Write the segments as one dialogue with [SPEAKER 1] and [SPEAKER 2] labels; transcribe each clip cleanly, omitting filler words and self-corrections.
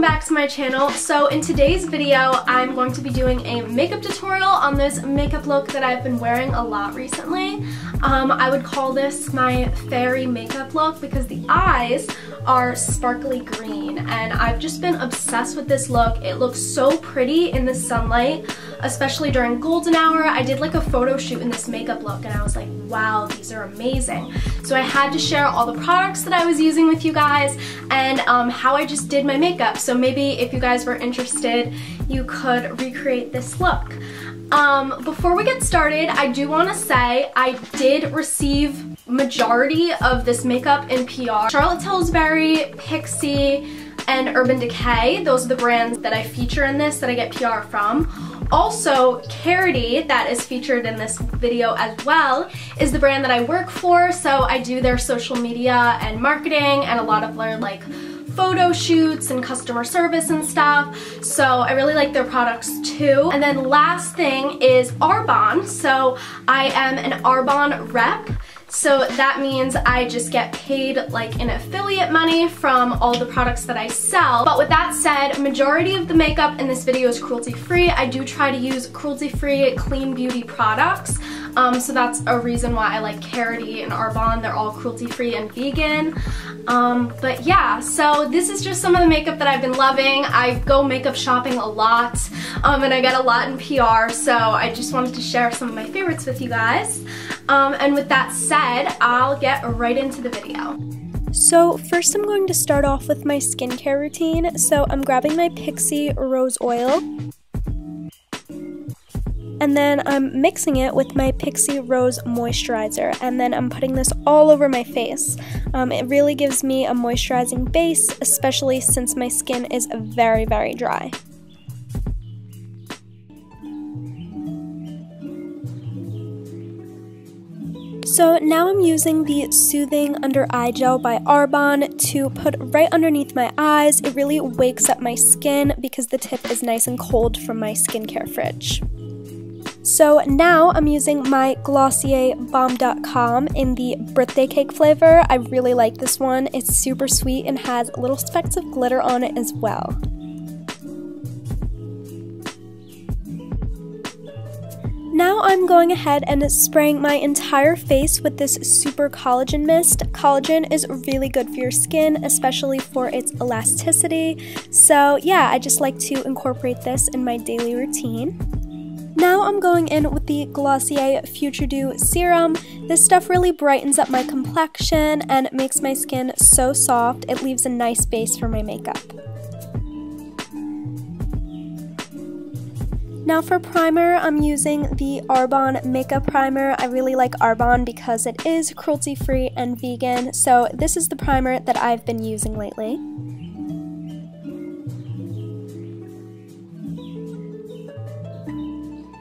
[SPEAKER 1] back to my channel. So in today's video, I'm going to be doing a makeup tutorial on this makeup look that I've been wearing a lot recently. I would call this my fairy makeup look because the eyes are sparkly green and I've just been obsessed with this look. It looks so pretty in the sunlight, especially during golden hour. I did like a photo shoot in this makeup look and I was like, wow, these are amazing. So I had to share all the products that I was using with you guys and how I just did my makeup. So maybe if you guys were interested, you could recreate this look. Before we get started, I do want to say I did receive majority of this makeup in PR. Charlotte Tilbury, Pixi, and Urban Decay. Those are the brands that I feature in this that I get PR from. Also, Karity, that is featured in this video as well, is the brand that I work for, so I do their social media and marketing and a lot of their like photo shoots and customer service and stuff, so I really like their products too. And then last thing is Arbonne. So I am an Arbonne rep. So that means I just get paid like an affiliate money from all the products that I sell. But with that said, majority of the makeup in this video is cruelty-free. I do try to use cruelty-free clean beauty products. So that's a reason why I like Karity and Arbonne. They're all cruelty-free and vegan. But yeah, so this is just some of the makeup that I've been loving. I go makeup shopping a lot, and I get a lot in PR, so I just wanted to share some of my favorites with you guys. And with that said, I'll get right into the video.
[SPEAKER 2] So first I'm going to start off with my skincare routine. So I'm grabbing my Pixi Rose Oil, and then I'm mixing it with my Pixi Rose Moisturizer, and then I'm putting this all over my face. It really gives me a moisturizing base, especially since my skin is very, very dry. So now I'm using the Soothing Under Eye Gel by Arbonne to put right underneath my eyes. It really wakes up my skin because the tip is nice and cold from my skincare fridge. So now I'm using my Glossier Balm Dotcom in the birthday cake flavor. I really like this one. It's super sweet and has little specks of glitter on it as well. Now I'm going ahead and spraying my entire face with this super collagen mist. Collagen is really good for your skin, especially for its elasticity. So yeah, I just like to incorporate this in my daily routine. Now I'm going in with the Glossier Future Dew Serum. This stuff really brightens up my complexion and makes my skin so soft. It leaves a nice base for my makeup. Now for primer, I'm using the Arbonne Makeup Primer. I really like Arbonne because it is cruelty-free and vegan, so this is the primer that I've been using lately.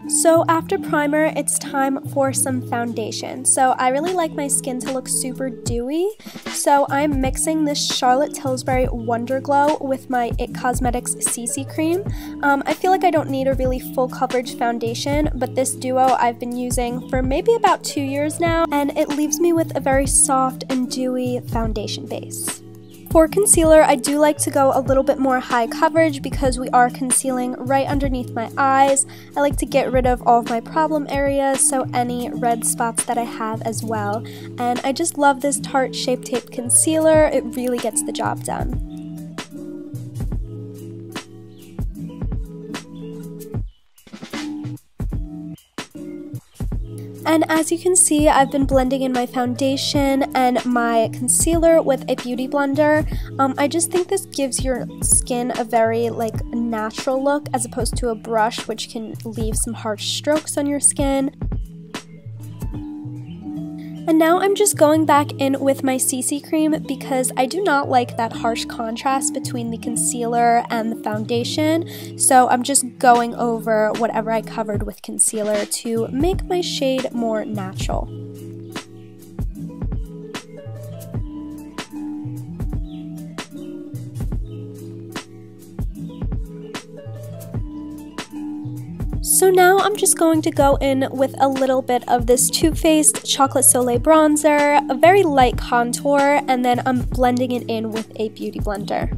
[SPEAKER 2] So after primer, it's time for some foundation. So I really like my skin to look super dewy, so I'm mixing this Charlotte Tilbury Wonder Glow with my IT Cosmetics CC Cream. I feel like I don't need a really full coverage foundation, but this duo I've been using for maybe about 2 years now, and it leaves me with a very soft and dewy foundation base. For concealer, I do like to go a little bit more high coverage because we are concealing right underneath my eyes. I like to get rid of all of my problem areas, so any red spots that I have as well. And I just love this Tarte Shape Tape Concealer. It really gets the job done. And as you can see, I've been blending in my foundation and my concealer with a beauty blender. I just think this gives your skin a very like natural look as opposed to a brush, which can leave some harsh strokes on your skin. And now I'm just going back in with my CC cream because I do not like that harsh contrast between the concealer and the foundation. So I'm just going over whatever I covered with concealer to make my shade more natural. So now I'm just going to go in with a little bit of this Too Faced Chocolate Soleil bronzer, a very light contour, and then I'm blending it in with a beauty blender.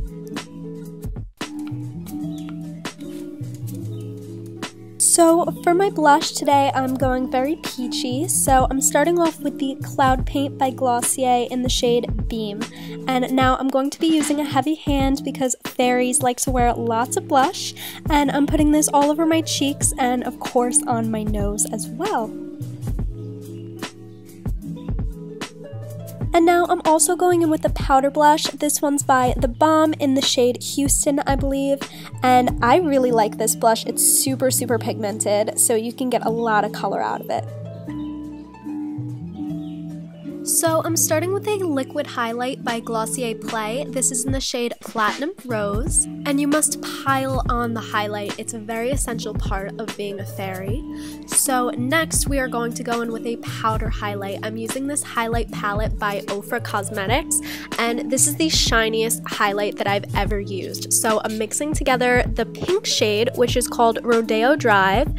[SPEAKER 2] So for my blush today, I'm going very peachy. So I'm starting off with the Cloud Paint by Glossier in the shade Beam. And now I'm going to be using a heavy hand because fairies like to wear lots of blush. And I'm putting this all over my cheeks and of course on my nose as well. And now I'm also going in with the powder blush. This one's by the Balm in the shade Houston, I believe. And I really like this blush. It's super, super pigmented, so you can get a lot of color out of it. So I'm starting with a liquid highlight by Glossier Play. This is in the shade Platinum Rose, and you must pile on the highlight. It's a very essential part of being a fairy. So next we are going to go in with a powder highlight. I'm using this highlight palette by Ofra Cosmetics, and this is the shiniest highlight that I've ever used. So I'm mixing together the pink shade, which is called Rodeo Drive,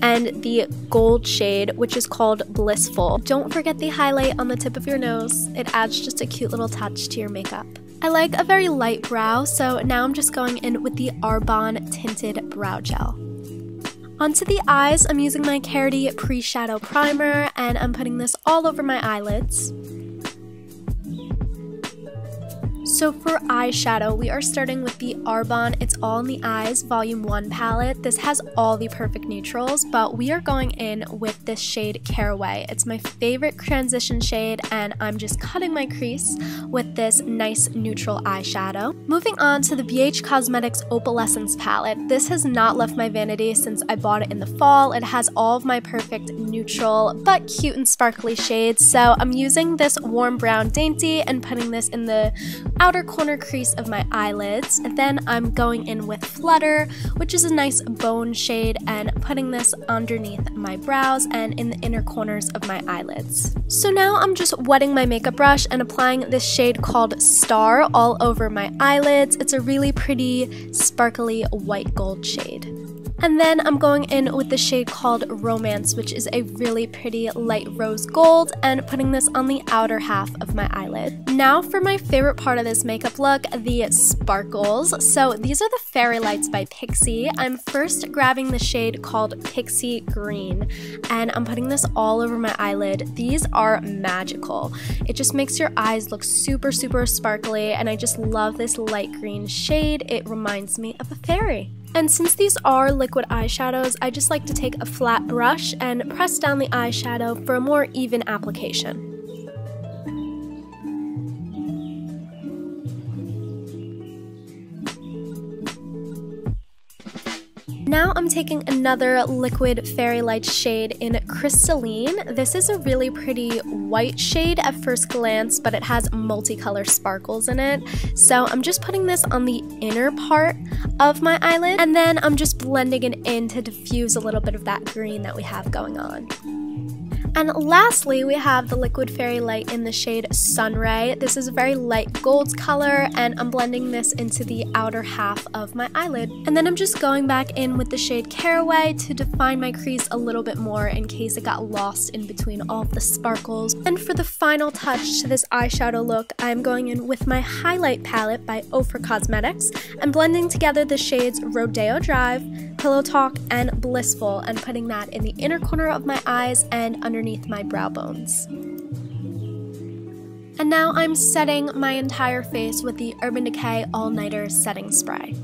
[SPEAKER 2] and the gold shade, which is called Blissful. Don't forget the highlight on the tip of your nose. It adds just a cute little touch to your makeup. I like a very light brow, so now I'm just going in with the Arbonne Tinted Brow Gel. Onto the eyes, I'm using my Karity Pre-Shadow Primer, and I'm putting this all over my eyelids. So for eyeshadow, we are starting with the Arbonne It's All in the Eyes Volume 1 palette. This has all the perfect neutrals, but we are going in with this shade Caraway. It's my favorite transition shade, and I'm just cutting my crease with this nice neutral eyeshadow. Moving on to the BH Cosmetics Opalescent palette. This has not left my vanity since I bought it in the fall. It has all of my perfect neutral but cute and sparkly shades, so I'm using this warm brown dainty and putting this in the outer corner crease of my eyelids. And then I'm going in with Flutter, which is a nice bone shade, and putting this underneath my brows and in the inner corners of my eyelids. So now I'm just wetting my makeup brush and applying this shade called Star all over my eyelids. It's a really pretty, sparkly white gold shade. And then I'm going in with the shade called Romance, which is a really pretty light rose gold, and putting this on the outer half of my eyelid. Now for my favorite part of this makeup look, the sparkles. So these are the Fairy Lights by Pixi. I'm first grabbing the shade called Pixie Green, and I'm putting this all over my eyelid. These are magical. It just makes your eyes look super, super sparkly, and I just love this light green shade. It reminds me of a fairy. And since these are liquid eyeshadows, I just like to take a flat brush and press down the eyeshadow for a more even application. Now I'm taking another liquid Fairy Light shade in Crystalline. This is a really pretty white shade at first glance, but it has multicolor sparkles in it. So I'm just putting this on the inner part of my eyelid, and then I'm just blending it in to diffuse a little bit of that green that we have going on. And lastly, we have the liquid Fairy Light in the shade Sunray. This is a very light gold color, and I'm blending this into the outer half of my eyelid. And then I'm just going back in with the shade Caraway to define my crease a little bit more in case it got lost in between all of the sparkles. And for the final touch to this eyeshadow look, I'm going in with my highlight palette by Ofra Cosmetics and blending together the shades Rodeo Drive, Pillow Talk, and Blissful, and putting that in the inner corner of my eyes and underneath my brow bones. And now I'm setting my entire face with the Urban Decay All Nighter Setting Spray.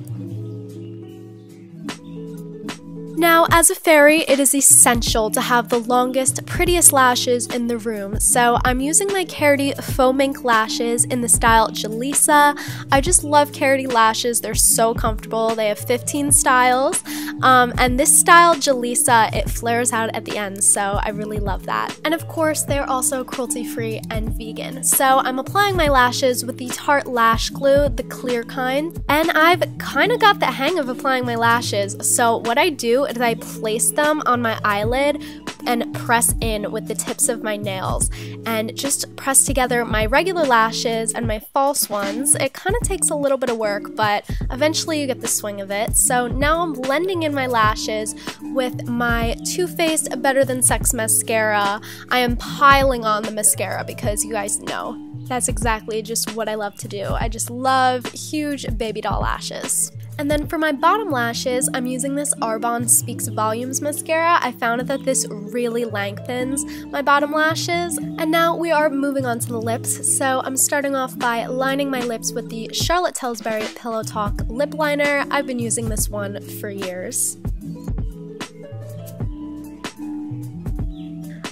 [SPEAKER 2] Now, as a fairy, it is essential to have the longest, prettiest lashes in the room, so I'm using my Karity Faux Mink lashes in the style Jalisa. I just love Karity lashes. They're so comfortable. They have 15 styles, and this style Jalisa, it flares out at the end, so I really love that. And of course, they're also cruelty-free and vegan. So I'm applying my lashes with the Tarte Lash Glue, the clear kind, and I've kind of got the hang of applying my lashes. So what I do is I place them on my eyelid and press in with the tips of my nails and just press together my regular lashes and my false ones. It kind of takes a little bit of work, but eventually you get the swing of it. So now I'm blending in my lashes with my Too Faced Better Than Sex mascara. I am piling on the mascara because you guys know that's exactly just what I love to do. I just love huge baby doll lashes. And then for my bottom lashes, I'm using this Arbonne Speaks Volumes mascara. I found that this really lengthens my bottom lashes. And now we are moving on to the lips. So I'm starting off by lining my lips with the Charlotte Tilbury Pillow Talk lip liner. I've been using this one for years.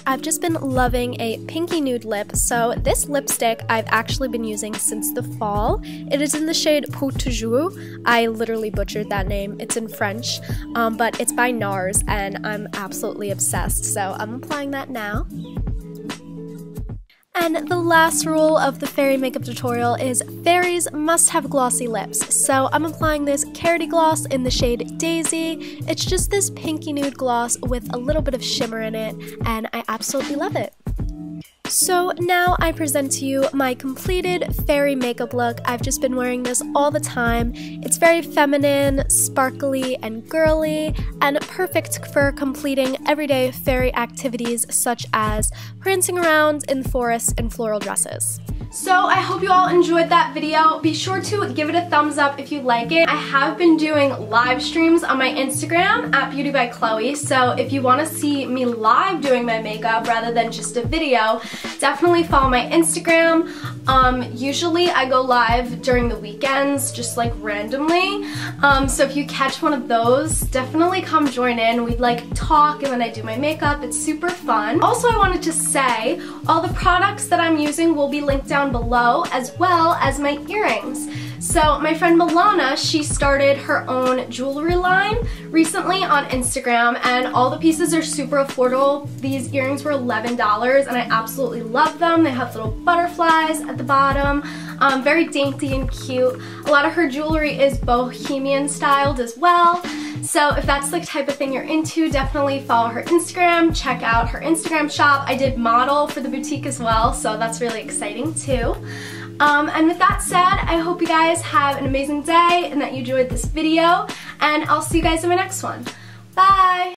[SPEAKER 2] I've just been loving a pinky nude lip, so this lipstick I've actually been using since the fall. It is in the shade Pour Toujours. I literally butchered that name. It's in French, but it's by NARS, and I'm absolutely obsessed, so I'm applying that now. And the last rule of the fairy makeup tutorial is fairies must have glossy lips. So I'm applying this Karity gloss in the shade Daisy. It's just this pinky nude gloss with a little bit of shimmer in it, and I absolutely love it. So now I present to you my completed fairy makeup look. I've just been wearing this all the time. It's very feminine, sparkly, and girly, and perfect for completing everyday fairy activities such as prancing around in the forest in floral dresses.
[SPEAKER 1] So I hope you all enjoyed that video. Be sure to give it a thumbs up if you like it. I have been doing live streams on my Instagram at Beauty by Chloe, so if you want to see me live doing my makeup rather than just a video, definitely follow my Instagram. Usually I go live during the weekends, just like randomly. So if you catch one of those, definitely come join in. We like talk and then I do my makeup. It's super fun. Also, I wanted to say all the products that I'm using will be linked down below, as well as my earrings. So my friend Milana, she started her own jewelry line recently on Instagram, and all the pieces are super affordable. These earrings were $11 and I absolutely love them. They have little butterflies at the bottom, very dainty and cute. A lot of her jewelry is bohemian styled as well. So if that's the type of thing you're into, definitely follow her Instagram, check out her Instagram shop. I did model for the boutique as well, so that's really exciting too. And with that said, I hope you guys have an amazing day and that you enjoyed this video, and I'll see you guys in my next one. Bye!